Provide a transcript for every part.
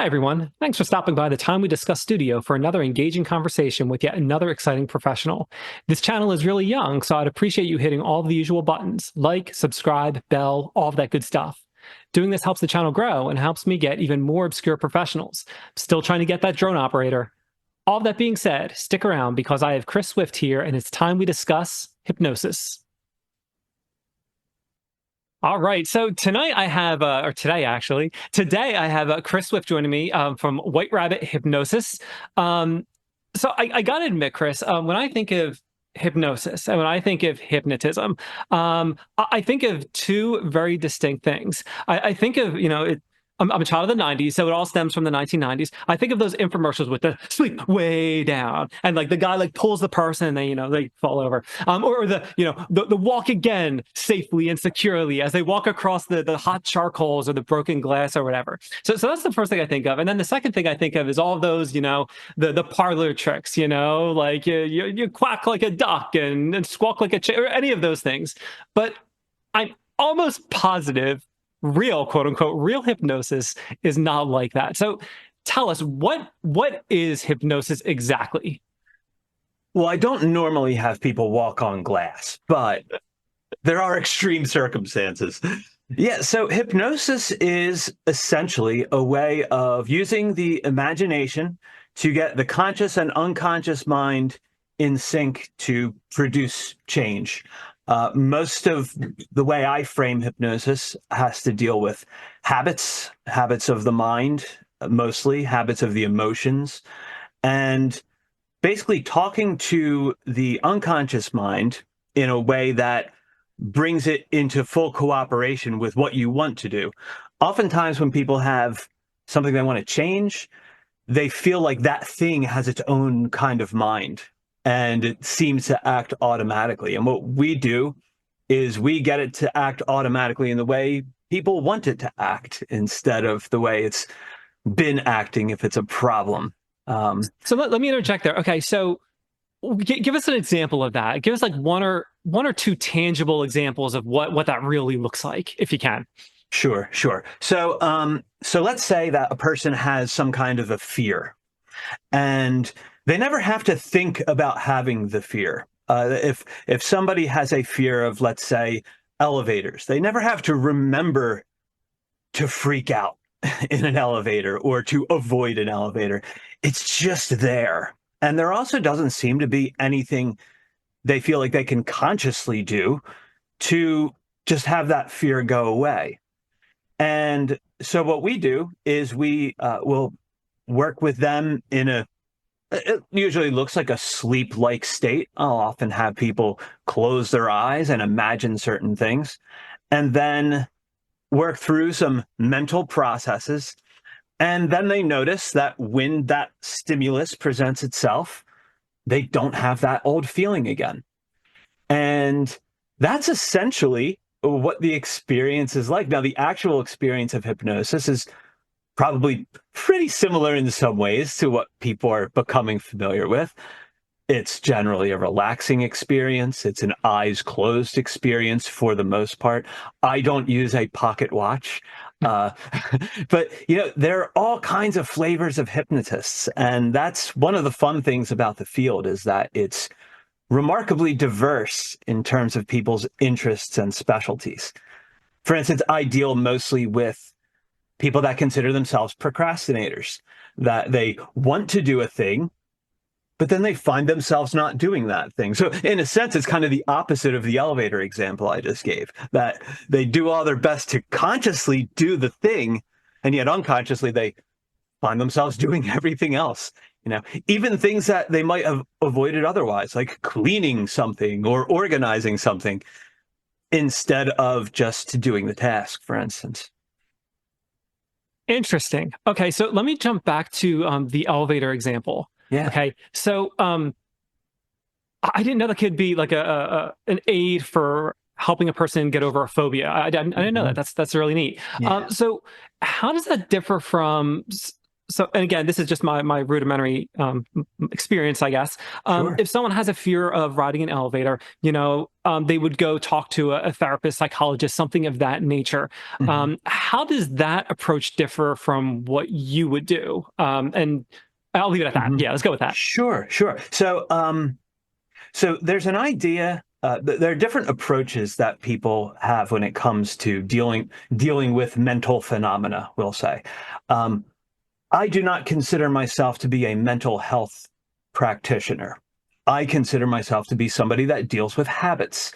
Hi, everyone. Thanks for stopping by the Time We Discuss studio for another engaging conversation with yet another exciting professional. This channel is really young, so I'd appreciate you hitting all the usual buttons like, subscribe, bell, all of that good stuff. Doing this helps the channel grow and helps me get even more obscure professionals. Still trying to get that drone operator. All of that being said, stick around because I have Chris Swift here and it's time we discuss hypnosis. All right. So tonight I have, or today actually, today I have Chris Swift joining me from White Rabbit Hypnosis. So I got to admit, Chris, when I think of hypnosis and when I think of hypnotism, I think of two very distinct things. I think of, I'm a child of the 90s, so it all stems from the 1990s. I think of those infomercials with the sleep way down, and like the guy like pulls the person and they fall over. Or the walk again safely and securely as they walk across the hot charcoals or the broken glass or whatever. So that's the first thing I think of. And then the second thing I think of is all of those, the parlor tricks, like you quack like a duck and squawk like a chick, or any of those things. But I'm almost positive real, quote unquote, real hypnosis is not like that. So tell us, what is hypnosis exactly? Well, I don't normally have people walk on glass, but there are extreme circumstances. Yeah, so hypnosis is essentially a way of using the imagination to get the conscious and unconscious mind in sync to produce change. Most of the way I frame hypnosis has to deal with habits of the mind, mostly habits of the emotions, and basically talking to the unconscious mind in a way that brings it into full cooperation with what you want to do. Oftentimes when people have something they want to change, they feel like that thing has its own kind of mind and it seems to act automatically. And what we do is we get it to act automatically in the way people want it to act instead of the way it's been acting if it's a problem. So let me interject there. Okay, so give us an example of that. Give us like one or two tangible examples of what that really looks like, if you can. Sure. So let's say that a person has some kind of a fear, and they never have to think about having the fear. If somebody has a fear of, let's say, elevators, they never have to remember to freak out in an elevator or to avoid an elevator. It's just there. And there also doesn't seem to be anything they feel like they can consciously do to just have that fear go away. And so what we do is we will work with them in it usually looks like a sleep-like state. I'll often have people close their eyes and imagine certain things, and then work through some mental processes. And then they notice that when that stimulus presents itself, they don't have that old feeling again. And that's essentially what the experience is like. Now, the actual experience of hypnosis is probably pretty similar in some ways to what people are becoming familiar with. It's generally a relaxing experience. It's an eyes closed experience for the most part. I don't use a pocket watch. But, there are all kinds of flavors of hypnotists. And that's one of the fun things about the field, is that it's remarkably diverse in terms of people's interests and specialties. For instance, I deal mostly with people that consider themselves procrastinators, that they want to do a thing, but then they find themselves not doing that thing. So in a sense, it's kind of the opposite of the elevator example I just gave, that they do all their best to consciously do the thing, and yet unconsciously they find themselves doing everything else. Even things that they might have avoided otherwise, like cleaning something or organizing something, instead of just doing the task, for instance. Interesting. Okay, so let me jump back to the elevator example. Yeah. Okay, so I didn't know that could be like an aid for helping a person get over a phobia. I didn't know that. That's really neat. Yeah. So how does that differ from So, and again, this is just my rudimentary experience, I guess. Sure. If someone has a fear of riding an elevator, they would go talk to a therapist, psychologist, something of that nature. Mhm. How does that approach differ from what you would do? And I'll leave it at that. Mhm. Yeah, let's go with that. Sure, sure. So there's an idea. There are different approaches that people have when it comes to dealing with mental phenomena. We'll say, um, I do not consider myself to be a mental health practitioner. I consider myself to be somebody that deals with habits.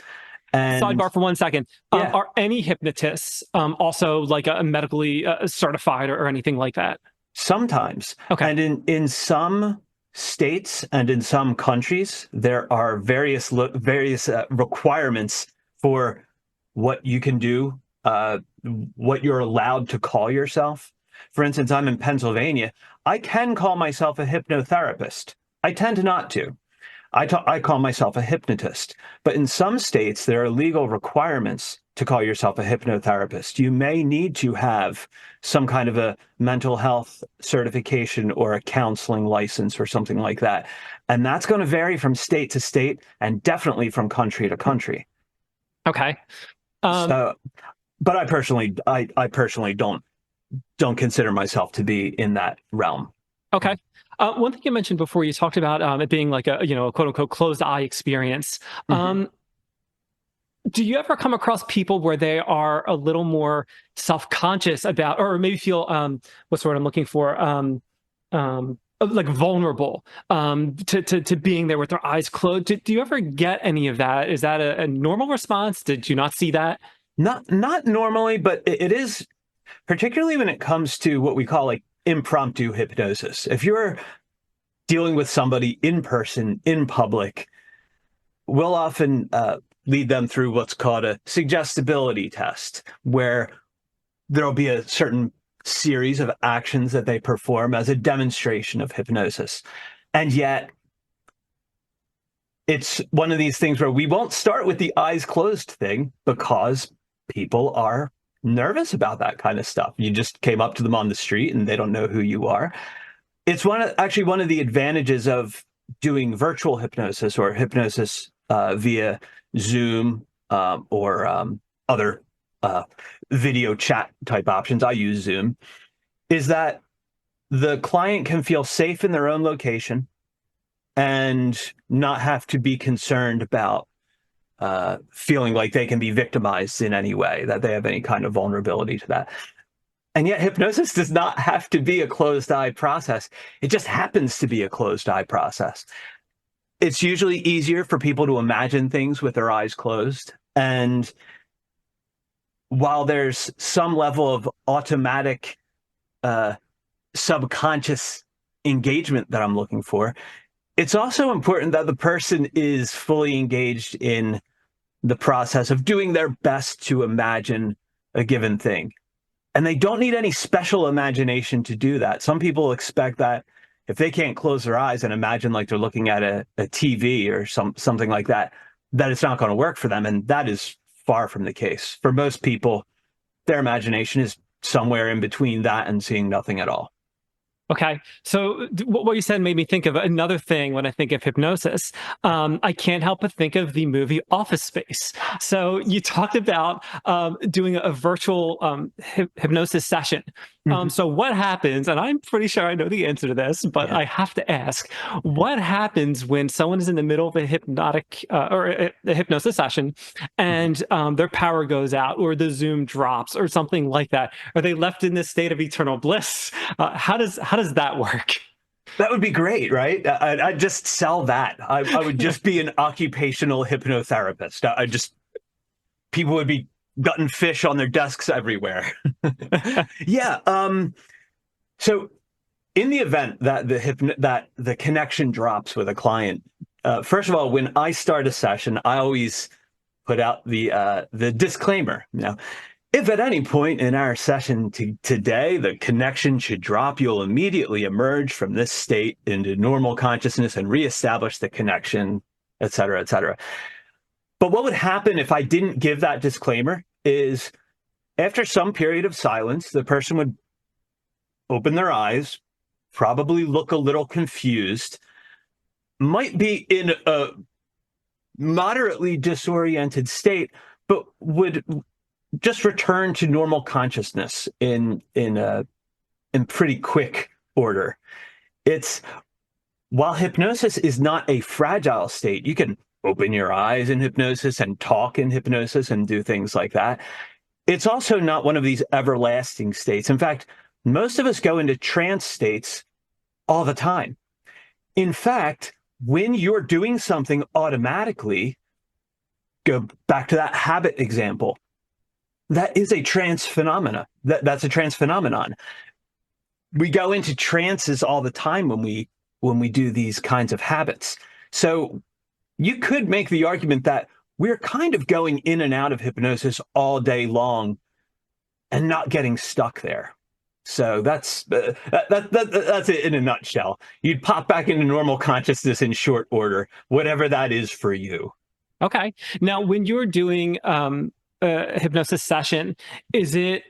And Sidebar for 1 second. yeah, Are any hypnotists also like a medically certified or anything like that? sometimes, Okay. and in some states and in some countries, there are various requirements for what you can do, what you're allowed to call yourself. For instance, I'm in Pennsylvania. I can call myself a hypnotherapist. I tend not to. I call myself a hypnotist. But in some states, there are legal requirements to call yourself a hypnotherapist. You may need to have some kind of a mental health certification or a counseling license or something like that. And that's going to vary from state to state and definitely from country to country. Okay. Um, So, but I personally don't consider myself to be in that realm. okay. One thing you mentioned before, you talked about it being like a quote unquote closed eye experience. Mhm. Um, do you ever come across people where they are a little more self-conscious about, or maybe feel what's the word I'm looking for? Like vulnerable to being there with their eyes closed. Do you ever get any of that? Is that a normal response? Did you not see that? Not normally, but it is particularly when it comes to what we call like impromptu hypnosis. If you're dealing with somebody in person, in public, we'll often lead them through what's called a suggestibility test, where there'll be a certain series of actions that they perform as a demonstration of hypnosis. And yet, it's one of these things where we won't start with the eyes closed thing because people are nervous about that kind of stuff. You just came up to them on the street and they don't know who you are. It's actually one of the advantages of doing virtual hypnosis or hypnosis via Zoom or other uh, video chat type options. I use Zoom. Is that the client can feel safe in their own location and not have to be concerned about feeling like they can be victimized in any way, that they have any kind of vulnerability to that. And yet, hypnosis does not have to be a closed eye process. It just happens to be a closed eye process. It's usually easier for people to imagine things with their eyes closed. And while there's some level of automatic uh, subconscious engagement that I'm looking for, it's also important that the person is fully engaged in the process of doing their best to imagine a given thing. And they don't need any special imagination to do that. Some people expect that if they can't close their eyes and imagine like they're looking at a TV or something like that, that it's not going to work for them. And that is far from the case. For most people, their imagination is somewhere in between that and seeing nothing at all. Okay. So what you said made me think of another thing when I think of hypnosis. I can't help but think of the movie Office Space. So you talked about doing a virtual hypnosis session. Mhm. So what happens, and I'm pretty sure I know the answer to this, but Yeah. I have to ask, what happens when someone is in the middle of a hypnotic or a hypnosis session Mhm. and their power goes out or the Zoom drops or something like that? Are they left in this state of eternal bliss? How does that work? That would be great, right? I'd just sell that. I would just be an occupational hypnotherapist. I just people would be gutting fish on their desks everywhere. Yeah. So in the event that that the connection drops with a client, first of all, when I start a session, I always put out the disclaimer. If at any point in our session today the connection should drop, you'll immediately emerge from this state into normal consciousness and reestablish the connection, et cetera, et cetera. But what would happen if I didn't give that disclaimer is after some period of silence, the person would open their eyes, probably look a little confused, might be in a moderately disoriented state, but would just return to normal consciousness in pretty quick order. It's While hypnosis is not a fragile state, you can open your eyes in hypnosis and talk in hypnosis and do things like that. It's also not one of these everlasting states. In fact, most of us go into trance states all the time. In fact, when you're doing something automatically, go back to that habit example, that is a trance phenomena. That's a trance phenomenon. We go into trances all the time when we do these kinds of habits. So you could make the argument that we're kind of going in and out of hypnosis all day long and not getting stuck there. So that's it in a nutshell. You'd pop back into normal consciousness in short order, whatever that is for you. Okay. Now, when you're doing a hypnosis session, is it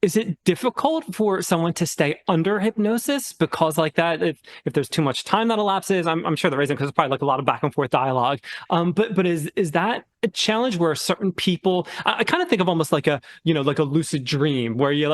is it difficult for someone to stay under hypnosis because like that if there's too much time that elapses? I'm sure there isn't because it's probably like a lot of back and forth dialogue. But is that a challenge where certain people I kind of think of almost like a like a lucid dream where you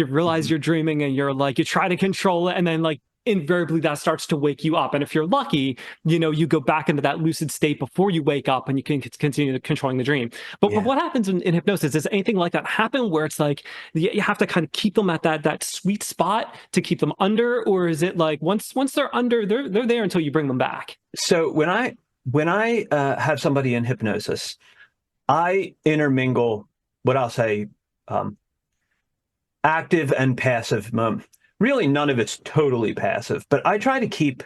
realize Mhm. you're dreaming and you're like you try to control it and then like invariably that starts to wake you up. And if you're lucky, you go back into that lucid state before you wake up and you can continue controlling the dream. But Yeah. what happens in hypnosis? Does anything like that happen where it's like you have to kind of keep them at that sweet spot to keep them under, or is it like once they're under, they're there until you bring them back? So when I have somebody in hypnosis, I intermingle what I'll say um, active and passive. Really, none of it's totally passive, but I try to keep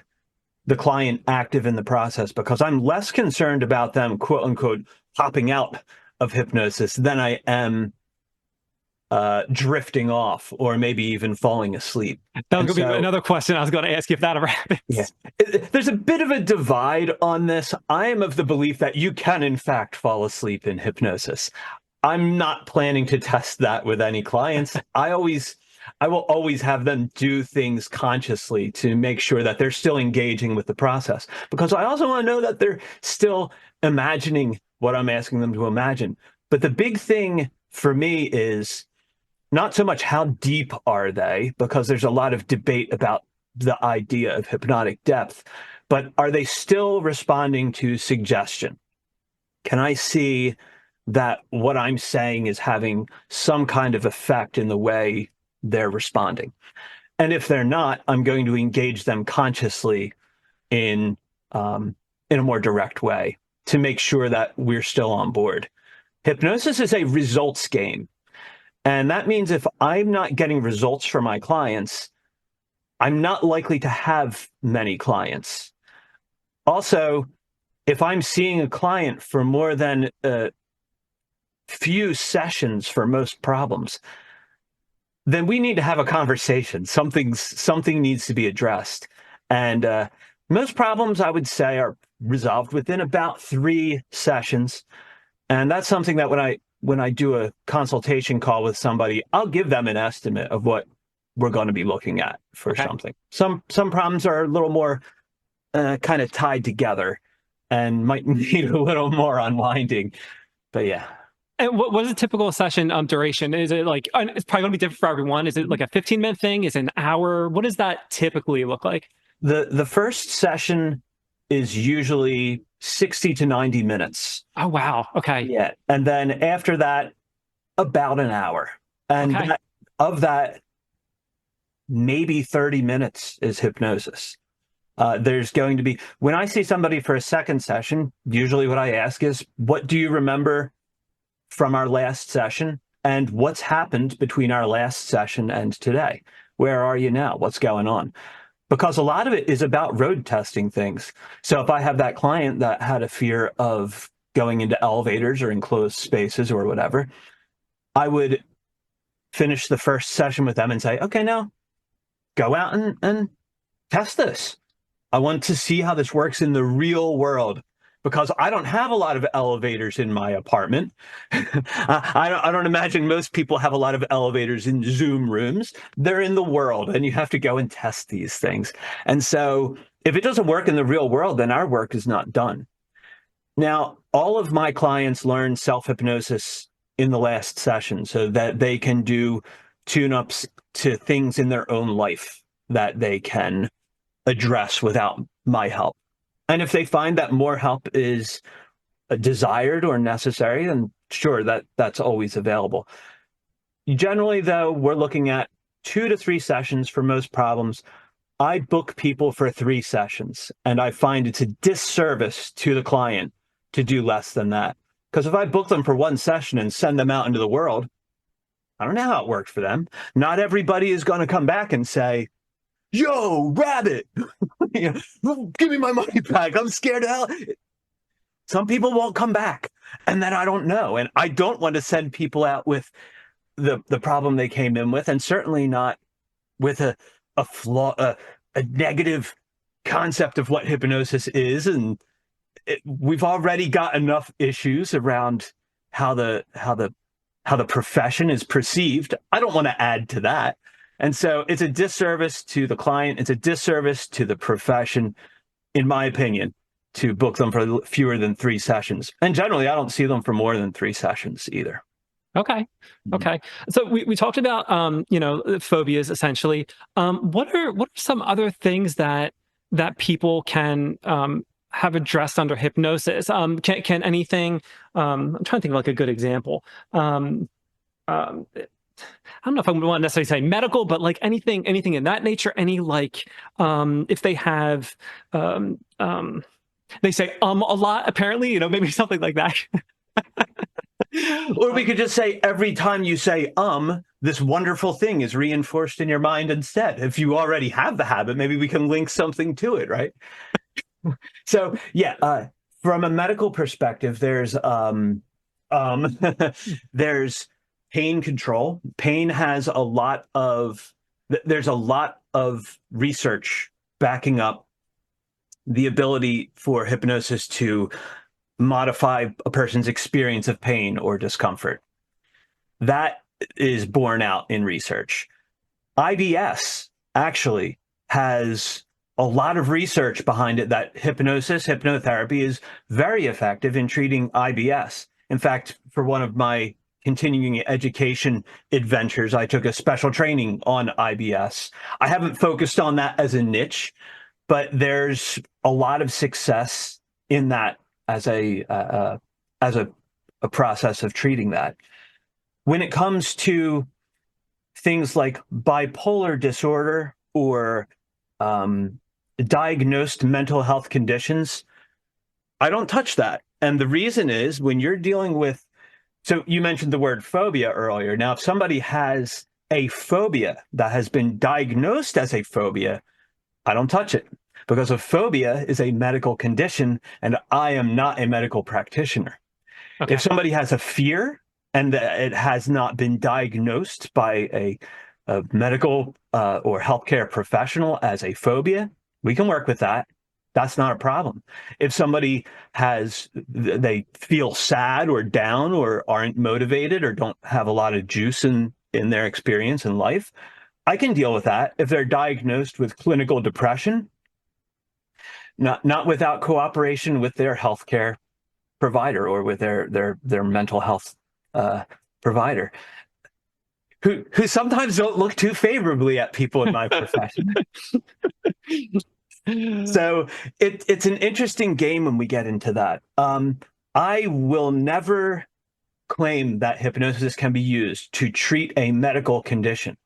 the client active in the process because I'm less concerned about them, quote unquote, popping out of hypnosis than I am drifting off or maybe even falling asleep. That was And going to be so, another question I was going to ask you if that ever yeah, happens. there's a bit of a divide on this. I am of the belief that you can, in fact, fall asleep in hypnosis. I'm not planning to test that with any clients. I will always have them do things consciously to make sure that they're still engaging with the process because I also want to know that they're still imagining what I'm asking them to imagine. But the big thing for me is not so much how deep are they, because there's a lot of debate about the idea of hypnotic depth, but are they still responding to suggestion? Can I see that what I'm saying is having some kind of effect in the way they're responding? And if they're not, I'm going to engage them consciously in um, in a more direct way to make sure that we're still on board. Hypnosis is a results game. And that means if I'm not getting results for my clients, I'm not likely to have many clients. Also, if I'm seeing a client for more than a few sessions for most problems, then we need to have a conversation. Something needs to be addressed. And most problems, I would say, are resolved within about 3 sessions. And that's something that when I do a consultation call with somebody, I'll give them an estimate of what we're going to be looking at for Okay. something. Some problems are a little more kind of tied together and might need a little more unwinding. But yeah. And what is a typical session duration? Is it like it's probably going to be different for everyone? Is it like a 15-minute thing? Is it an hour? What does that typically look like? The first session is usually 60 to 90 minutes. Oh wow. Okay. Yeah. And then after that, about an hour. And Okay. of that, maybe 30 minutes is hypnosis. There's going to be, when I see somebody for a second session, usually what I ask is, what do you remember from our last session? And what's happened between our last session and today? Where are you now? What's going on? Because a lot of it is about road testing things. So if I have that client that had a fear of going into elevators or enclosed spaces or whatever, I would finish the first session with them and say, okay, now go out and test this. I want to see how this works in the real world because I don't have a lot of elevators in my apartment. I don't imagine most people have a lot of elevators in Zoom rooms. They're in the world, and you have to go and test these things. And so if it doesn't work in the real world, then our work is not done. Now, all of my clients learn self-hypnosis in the last session so that they can do tune-ups to things in their own life that they can address without my help. And if they find that more help is desired or necessary, then sure, that's always available. Generally, though, we're looking at 2 to 3 sessions for most problems. I book people for 3 sessions, and I find it's a disservice to the client to do less than that. Because if I book them for 1 session and send them out into the world, I don't know how it worked for them. Not everybody is going to come back and say, "Yo, rabbit, you know, give me my money back. I'm scared to hell." Some people won't come back, and then I don't know. And I don't want to send people out with the problem they came in with, and certainly not with a flaw, a negative concept of what hypnosis is. And we've already got enough issues around how the profession is perceived. I don't want to add to that. And so it's a disservice to the client. It's a disservice to the profession, in my opinion, to book them for fewer than 3 sessions. And generally, I don't see them for more than 3 sessions either. Okay. Okay. So we talked about phobias essentially. What are some other things that people can have addressed under hypnosis? Can anything? I'm trying to think of like a good example. I don't know if I would want to necessarily say medical, but like anything in that nature. Any like if they have they say a lot. Apparently, maybe something like that. Or we could just say every time you say this wonderful thing is reinforced in your mind instead. If you already have the habit, maybe we can link something to it, right? So yeah, from a medical perspective, there's there's pain control. Pain has there's a lot of research backing up the ability for hypnosis to modify a person's experience of pain or discomfort. That is borne out in research. IBS actually has a lot of research behind it that hypnotherapy is very effective in treating IBS. In fact, for one of my continuing education adventures, I took a special training on IBS. I haven't focused on that as a niche, but there's a lot of success in that as a process of treating that. When it comes to things like bipolar disorder or diagnosed mental health conditions, I don't touch that. And the reason is when you're dealing with, so you mentioned the word phobia earlier. Now, if somebody has a phobia that has been diagnosed as a phobia, I don't touch it, because a phobia is a medical condition and I am not a medical practitioner. Okay. If somebody has a fear and it has not been diagnosed by a medical or healthcare professional as a phobia, we can work with that. That's not a problem. If somebody they feel sad or down or aren't motivated or don't have a lot of juice in their experience in life, I can deal with that. If they're diagnosed with clinical depression, not without cooperation with their healthcare provider or with their mental health provider, who sometimes don't look too favorably at people in my profession. So it's an interesting game when we get into that. I will never claim that hypnosis can be used to treat a medical condition.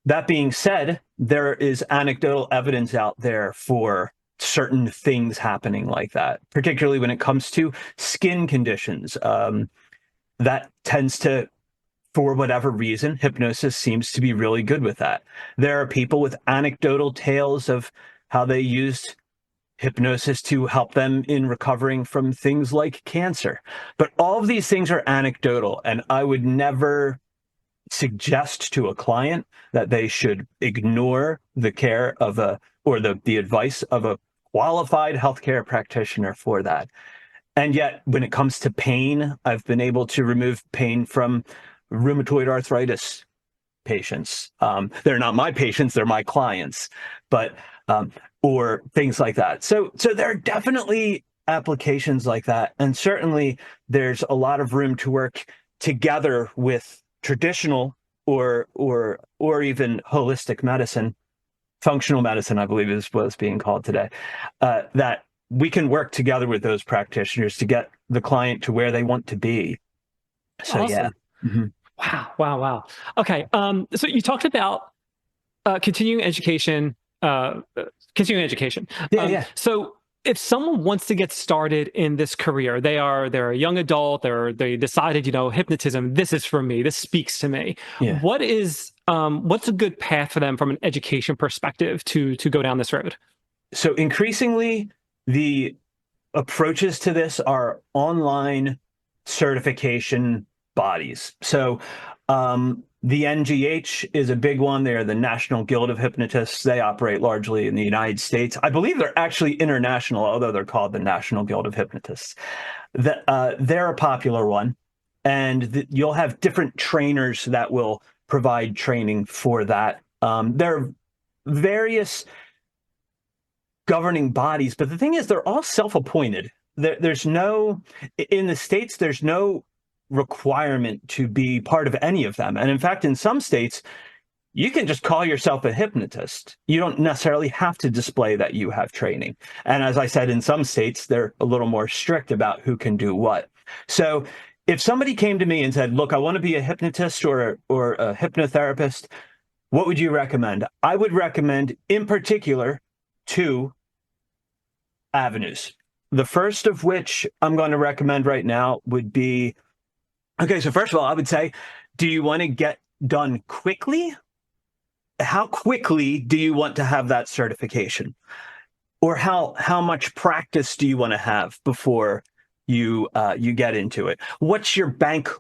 That being said, there is anecdotal evidence out there for certain things happening like that, particularly when it comes to skin conditions. That tends to, for whatever reason, hypnosis seems to be really good with that. There are people with anecdotal tales of how they used hypnosis to help them in recovering from things like cancer. But all of these things are anecdotal, and I would never suggest to a client that they should ignore the care of or the advice of a qualified healthcare practitioner for that. And yet, when it comes to pain, I've been able to remove pain from rheumatoid arthritis patients. They're not my patients; they're my clients, but or things like that. So there are definitely applications like that, and certainly there's a lot of room to work together with traditional or even holistic medicine, functional medicine, I believe is what's being called today. That we can work together with those practitioners to get the client to where they want to be. So yeah. Awesome. Wow, wow, wow. Okay, so you talked about continuing education, continuing education. Yeah, yeah, So if someone wants to get started in this career, they're a young adult, they decided, hypnotism, this is for me, this speaks to me. yeah. What's a good path for them from an education perspective to go down this road? So increasingly, the approaches to this are online certification bodies. So the NGH is a big one. They're the National Guild of Hypnotists. They operate largely in the United States. I believe they're actually international, although they're called the National Guild of Hypnotists. They're a popular one, and you'll have different trainers that will provide training for that. There are various governing bodies, but the thing is, they're all self-appointed. There's no, in the states, there's no requirement to be part of any of them. And in fact, in some states, you can just call yourself a hypnotist. You don't necessarily have to display that you have training. And as I said, in some states, they're a little more strict about who can do what. So if somebody came to me and said, look, I want to be a hypnotist or a hypnotherapist, what would you recommend? I would recommend, in particular, two avenues. The first of which I'm going to recommend right now would be, okay, so first of all, I would say, do you want to get done quickly? How quickly do you want to have that certification? Or how much practice do you want to have before you get into it? What's your bank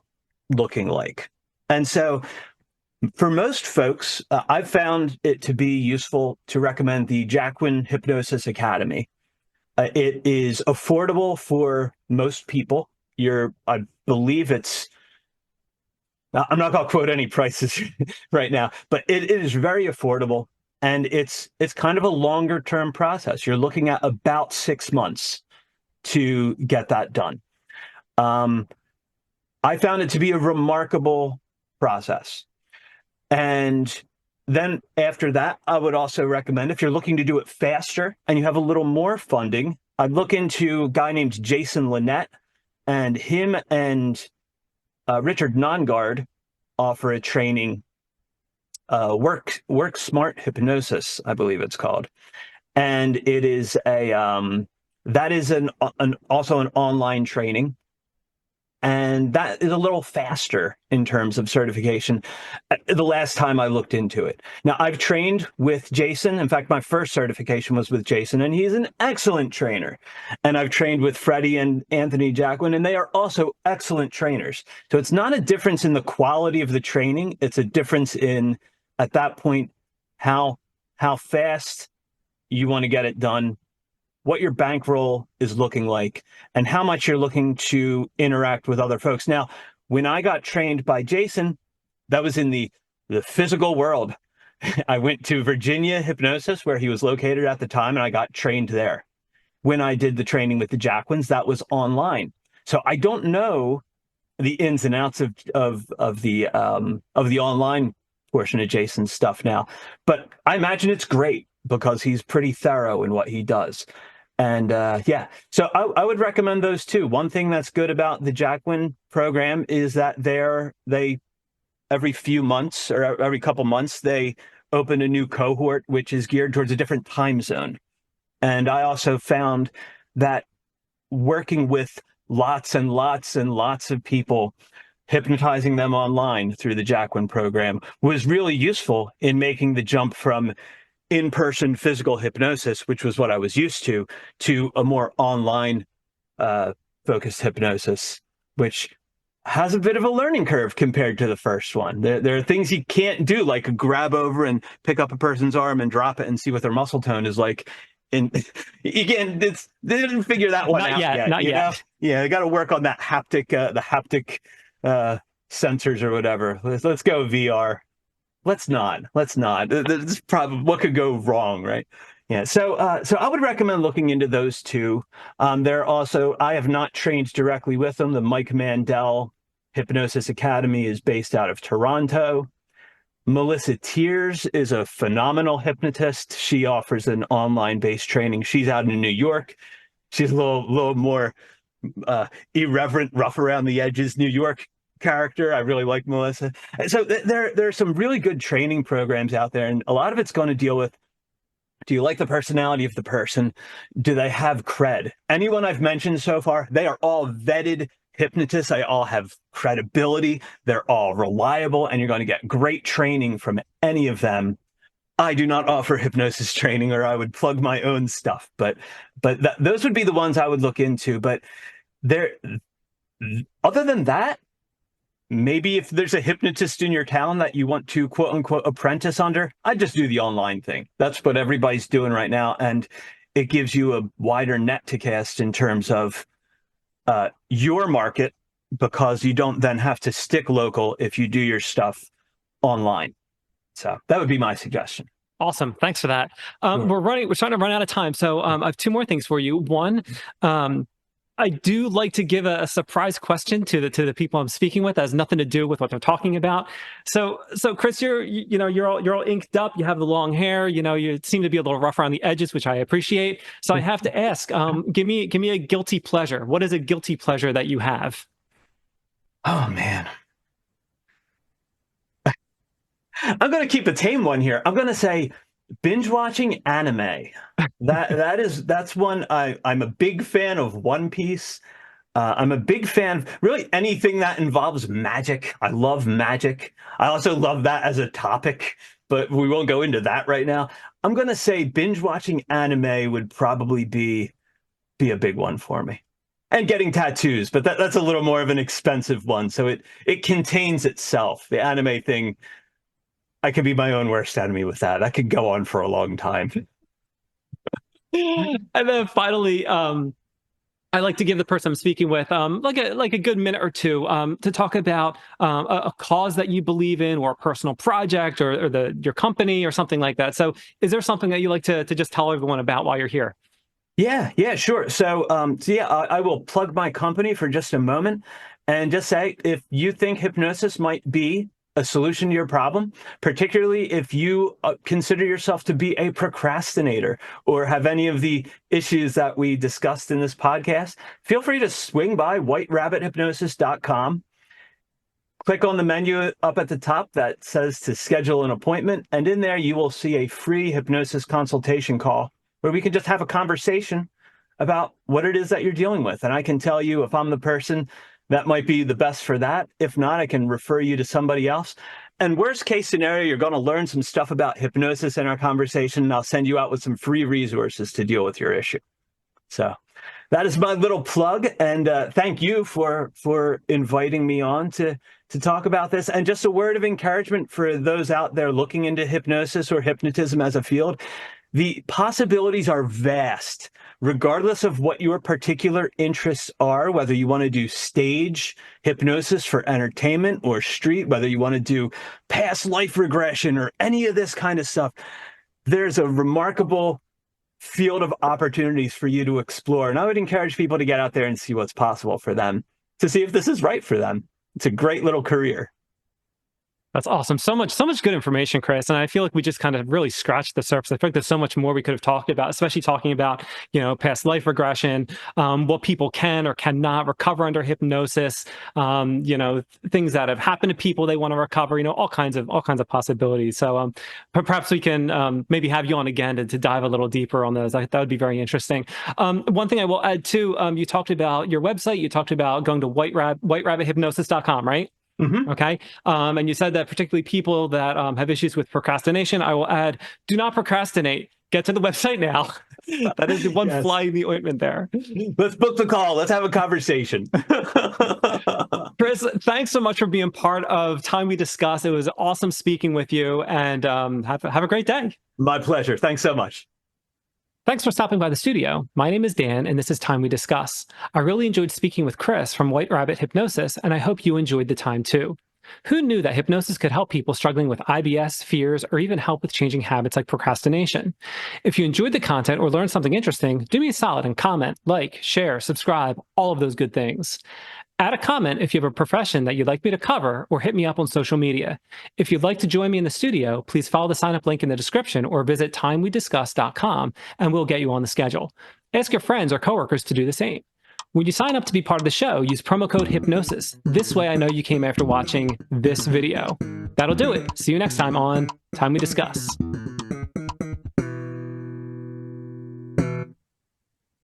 looking like? And so for most folks, I've found it to be useful to recommend the Jacquin Hypnosis Academy. It is affordable for most people. I believe I'm not going to quote any prices right now, but it is very affordable, and it's kind of a longer term process. You're looking at about 6 months to get that done. I found it to be a remarkable process. And then after that, I would also recommend, if you're looking to do it faster and you have a little more funding, I'd look into a guy named Jason Linett, and him and Richard Nongard offer a training, Work Smart Hypnosis, I believe it's called. And it is that is also an online training. And that is a little faster in terms of certification the last time I looked into it. Now, I've trained with Jason. In fact, my first certification was with Jason, and he's an excellent trainer. And I've trained with Freddie and Anthony Jacquin, and they are also excellent trainers. So it's not a difference in the quality of the training. It's a difference in, at that point, how fast you want to get it done, what your bankroll is looking like, and how much you're looking to interact with other folks. Now, when I got trained by Jason, that was in the physical world. I went to Virginia Hypnosis, where he was located at the time, and I got trained there. When I did the training with the Jacquins, that was online. So I don't know the ins and outs of the online portion of Jason's stuff now, but I imagine it's great because he's pretty thorough in what he does. And yeah, so I would recommend those two. One thing that's good about the Jacquin program is that they every few months or every couple months, they open a new cohort, which is geared towards a different time zone. And I also found that working with lots and lots and lots of people, hypnotizing them online through the Jacquin program was really useful in making the jump from in-person physical hypnosis, which was what I was used to a more online focused hypnosis, which has a bit of a learning curve compared to the first one. There are things you can't do, like grab over and pick up a person's arm and drop it and see what their muscle tone is like in again, they didn't figure that one Not out yet, yet, not you know? yet. Yeah, they got to work on that haptic sensors or whatever. Let's go VR. Let's not. Let's not. This is probably what could go wrong, right? Yeah. So I would recommend looking into those two. There also, I have not trained directly with them. The Mike Mandel Hypnosis Academy is based out of Toronto. Melissa Tiers is a phenomenal hypnotist. She offers an online-based training. She's out in New York. She's a little more irreverent, rough around the edges New York character. I really like Melissa. So there are some really good training programs out there, and a lot of it's going to deal with, do you like the personality of the person? Do they have cred? Anyone I've mentioned so far, they are all vetted hypnotists. They all have credibility. They're all reliable, and you're going to get great training from any of them. I do not offer hypnosis training, or I would plug my own stuff, but those would be the ones I would look into. But there, other than that, maybe if there's a hypnotist in your town that you want to quote unquote apprentice under, I'd just do the online thing. That's what everybody's doing right now. And it gives you a wider net to cast in terms of your market, because you don't then have to stick local if you do your stuff online. So that would be my suggestion. Awesome. Thanks for that. Sure. We're starting to run out of time. So I have two more things for you. One, I do like to give a surprise question to the people I'm speaking with that has nothing to do with what they're talking about. So Chris, you're all inked up. You have the long hair. You seem to be a little rough around the edges, which I appreciate. So I have to ask, give me a guilty pleasure. What is a guilty pleasure that you have? Oh man, I'm going to keep a tame one here. I'm going to say binge watching anime. That's one. I'm a big fan of One Piece. I'm a big fan of really anything that involves magic. I love magic. I also love that as a topic, but we won't go into that right now. I'm going to say binge watching anime would probably be a big one for me. And getting tattoos, but that's a little more of an expensive one. So it contains itself. The anime thing, I could be my own worst enemy with that. That could go on for a long time. And then finally, I like to give the person I'm speaking with like a good minute or two to talk about a cause that you believe in, or a personal project, or your company, or something like that. So is there something that you like to just tell everyone about while you're here? Yeah, sure. So I will plug my company for just a moment and just say, if you think hypnosis might be a solution to your problem, particularly if you consider yourself to be a procrastinator or have any of the issues that we discussed in this podcast, feel free to swing by whiterabbithypnosis.com. Click on the menu up at the top that says to schedule an appointment, and in there you will see a free hypnosis consultation call where we can just have a conversation about what it is that you're dealing with. And I can tell you if I'm the person that might be the best for that. If not, I can refer you to somebody else. And worst case scenario, you're going to learn some stuff about hypnosis in our conversation, and I'll send you out with some free resources to deal with your issue. So that is my little plug, and thank you for inviting me on to talk about this. And just a word of encouragement for those out there looking into hypnosis or hypnotism as a field. The possibilities are vast, regardless of what your particular interests are, whether you want to do stage hypnosis for entertainment or street, whether you want to do past life regression or any of this kind of stuff. There's a remarkable field of opportunities for you to explore. And I would encourage people to get out there and see what's possible for them, to see if this is right for them. It's a great little career. That's awesome. So much good information, Chris. And I feel like we just kind of really scratched the surface. I feel like there's so much more we could have talked about, especially talking about, past life regression, what people can or cannot recover under hypnosis, things that have happened to people they want to recover, all kinds of possibilities. So perhaps we can maybe have you on again to dive a little deeper on those. That would be very interesting. One thing I will add too, you talked about your website. You talked about going to whiterabbithypnosis.com, right? Mm-hmm. Okay. And you said that particularly people that have issues with procrastination, I will add, do not procrastinate. Get to the website now. That is the one Yes. fly in the ointment there. Let's book the call. Let's have a conversation. Chris, thanks so much for being part of Time We Discuss. It was awesome speaking with you, and have a great day. My pleasure. Thanks so much. Thanks for stopping by the studio. My name is Dan, and this is Time We Discuss. I really enjoyed speaking with Chris from White Rabbit Hypnosis, and I hope you enjoyed the time too. Who knew that hypnosis could help people struggling with IBS, fears, or even help with changing habits like procrastination? If you enjoyed the content or learned something interesting, do me a solid and comment, like, share, subscribe, all of those good things. Add a comment if you have a profession that you'd like me to cover, or hit me up on social media. If you'd like to join me in the studio, please follow the sign up link in the description or visit timewediscuss.com and we'll get you on the schedule. Ask your friends or coworkers to do the same. When you sign up to be part of the show, use promo code Hypnosis. This way I know you came after watching this video. That'll do it. See you next time on Time We Discuss.